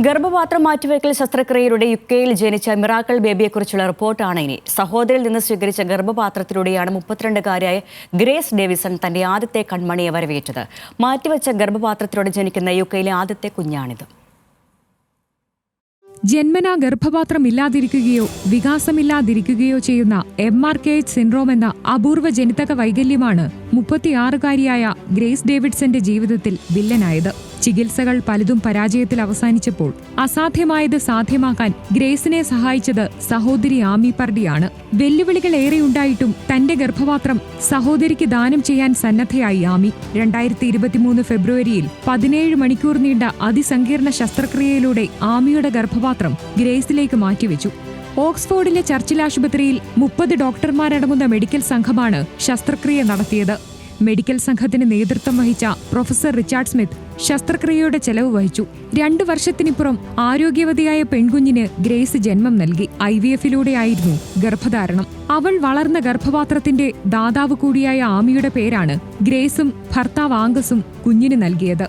ഗർഭപാത്രം മാറ്റിവെക്കൽ ശസ്ത്രക്രിയയിലൂടെ യുകെയിൽ ജനിച്ച മിറാക്കിൾ ബേബിയെക്കുറിച്ചുള്ള റിപ്പോർട്ടാണ് ഇനി. സഹോദരിയിൽ നിന്ന് സ്വീകരിച്ച ഗർഭപാത്രത്തിലൂടെയാണ് 32-കാരിയായ ഗ്രേസ് ഡേവിസൺ തന്റെ ആദ്യത്തെ കൺമണിയെ വരവേറ്റത്. മാറ്റിവെച്ച ഗർഭപാത്രത്തിലൂടെ ജനിക്കുന്ന യുകെയിലെ ആദ്യത്തെ കുഞ്ഞാണിത്. ജന്മനാ ഗർഭപാത്രം ഇല്ലാതിരിക്കുകയോ വികാസമില്ലാതിരിക്കുകയോ ചെയ്യുന്ന MRKH സിൻഡ്രോം എന്ന അപൂർവ ജനിതക വൈകല്യമാണ് 36-കാരിയായ ഗ്രേസ് ഡേവിഡ്സന്റെ ജീവിതത്തിൽ വില്ലനായത്. ചികിത്സകൾ പലതും പരാജയത്തിൽ അവസാനിച്ചപ്പോൾ അസാധ്യമായത് സാധ്യമാക്കാൻ ഗ്രേസിനെ സഹായിച്ചത് സഹോദരി ആമി പർഡിയാണ്. വെല്ലുവിളികൾ ഏറെയുണ്ടായിട്ടും തന്റെ ഗർഭപാത്രം സഹോദരിക്ക് ദാനം ചെയ്യാൻ സന്നദ്ധയായി ആമി. 2023 ഫെബ്രുവരിയിൽ 17 മണിക്കൂർ നീണ്ട അതിസങ്കീർണ ശസ്ത്രക്രിയയിലൂടെ ആമിയുടെ ഗർഭപാത്രം ഗ്രേസിലേക്ക് മാറ്റിവെച്ചു. ഓക്സ്ഫോർഡിലെ ചർച്ചിൽ ആശുപത്രിയിൽ 30 ഡോക്ടർമാരടങ്ങുന്ന മെഡിക്കൽ സംഘമാണ് ശസ്ത്രക്രിയ നടത്തിയത്. മെഡിക്കൽ സംഘത്തിന് നേതൃത്വം വഹിച്ച പ്രൊഫസർ റിച്ചാർഡ് സ്മിത്ത് ശസ്ത്രക്രിയയുടെ ചെലവ് വഹിച്ചു. 2 വർഷത്തിനിപ്പുറം ആരോഗ്യവതിയായ പെൺകുഞ്ഞിന് ഗ്രേസ് ജന്മം നൽകി. IVF-ലൂടെയായിരുന്നു ഗർഭധാരണം. അവൾ വളർന്ന ഗർഭപാത്രത്തിന്റെ ദാതാവ് കൂടിയായ ആമിയുടെ പേരാണ് ഗ്രേസും ഭർത്താവ് ആംഗസും കുഞ്ഞിന് നൽകിയത്.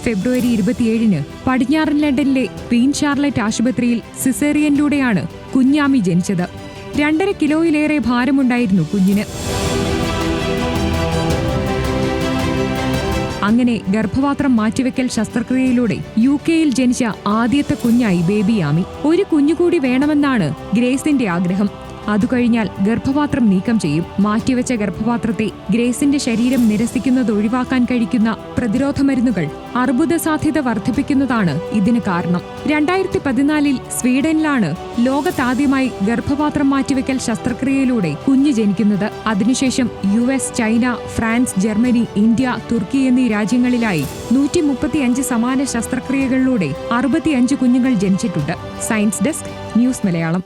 ഫെബ്രുവരി 27-ന് പടിഞ്ഞാറൻ ലണ്ടനിലെ ക്വീൻ ഷാർലറ്റ് ആശുപത്രിയിൽ സിസേറിയനിലൂടെയാണ് കുഞ്ഞാമി ജനിച്ചത്. 2.5 കിലോയിലേറെ ഭാരമുണ്ടായിരുന്നു കുഞ്ഞിന്. അങ്ങനെ ഗർഭപാത്രം മാറ്റിവെക്കൽ ശസ്ത്രക്രിയയിലൂടെ യുകെയിൽ ജനിച്ച ആദ്യത്തെ കുഞ്ഞായി ബേബി ആമി. ഒരു കുഞ്ഞുകൂടി വേണമെന്നാണ് ഗ്രേസിന്റെ ആഗ്രഹം. അതുകഴിഞ്ഞാൽ ഗർഭപാത്രം നീക്കം ചെയ്യും. മാറ്റിവെച്ച ഗർഭപാത്രത്തെ ഗ്രേസിന്റെ ശരീരം നിരസിക്കുന്നത് ഒഴിവാക്കാൻ കഴിക്കുന്ന പ്രതിരോധ മരുന്നുകൾ അർബുദ സാധ്യത വർദ്ധിപ്പിക്കുന്നതാണ് ഇതിന് കാരണം. 2014-ൽ സ്വീഡനിലാണ് ലോകത്താദ്യമായി ഗർഭപാത്രം മാറ്റിവെക്കൽ ശസ്ത്രക്രിയയിലൂടെ കുഞ്ഞ് ജനിക്കുന്നത്. അതിനുശേഷം US, China, France, Germany, India, തുർക്കി എന്നീ രാജ്യങ്ങളിലായി 135 സമാന ശസ്ത്രക്രിയകളിലൂടെ 65 കുഞ്ഞുങ്ങൾ ജനിച്ചിട്ടുണ്ട്. Science desk, news Malayalam.